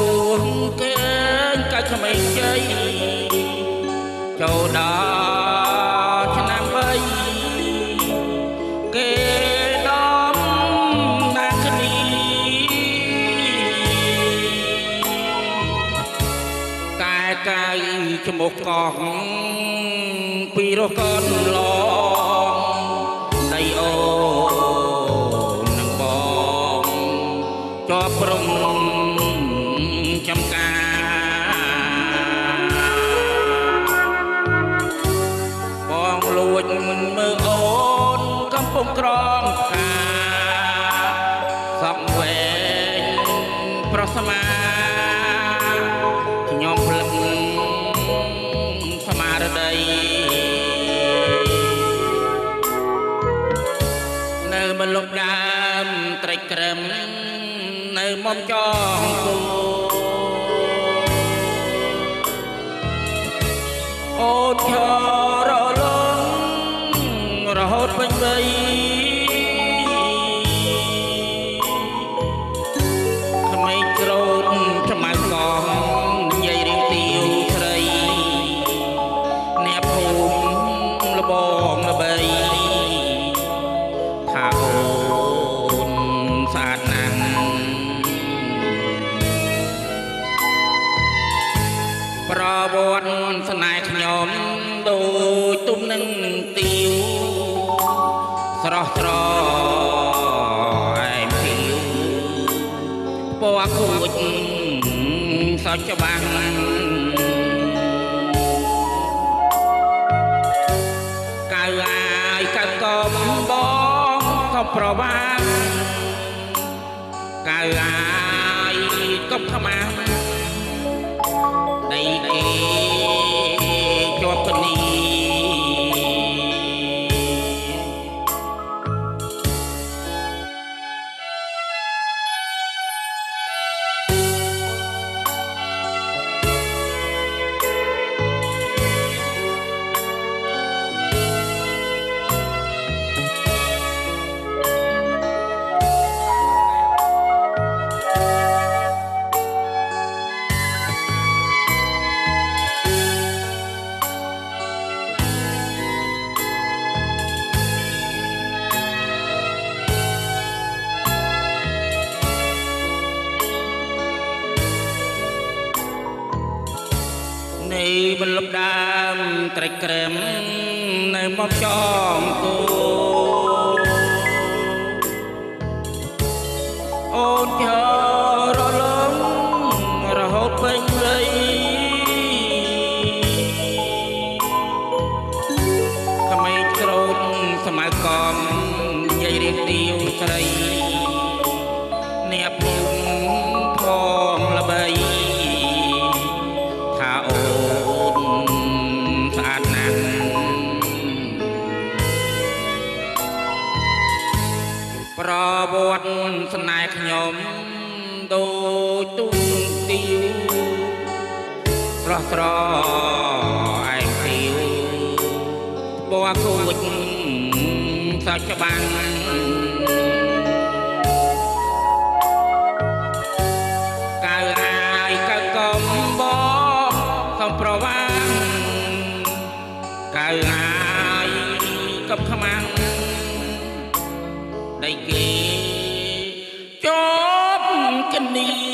ពួងគេកាច់ក្មេងជ័យចូលដល់ឆ្នាំ3គេដំណាគ្នាកែកាយច្មុះកោះពីរកូនឡងដៃអូនឹងបងជាប់ព្រំចំការបងលួចមើលអូនកំពុងក្រងផ្កាសក់វែងប្រស្មាខ្ញុំភ្លឹងស្មារតីនៅមលុបដើមត្រេចក្រឹមនៅមុំចងគូអូនឈរលងរហូតពេញវ័យក្មេងក្រោតឆ្មៅកងនិយាយរៀងទាវស្រីអ្នកភូមិលបងល្បីថាអូនស្អាតណាស់ប្រវត្តិស្នេហ៍ខ្ញុំដូចទុំនឹងទាវស្រស់ស្រអែមទាវពណ៌ខូចសច្បាំងកៅអាយកៅកំបងក៏ប្រវាំងកៅអាយកប់ខ្មាំងដីគេជាប់គ្នានៃបន្លប់ដើមត្រេចក្រឹមនៅមកចំគូអូនឈរលងរហូតពេញវ័យក្មេងក្រោតស្មៅកំនិយាយរៀងទាវស្រីអ្នកភូមិផងល្បីថាអូនស្អាតណាស់ប្រវត្តិស្នេហ៍ខ្ញុំដូចទុំទាវស្រស់ស្រអែមទាវពណ៌ខូចសច្បាំងកៅអាយកៅកំបងសំប្រវាំងកៅអាយកប់ខ្មាំងដីគេជាប់គ្នា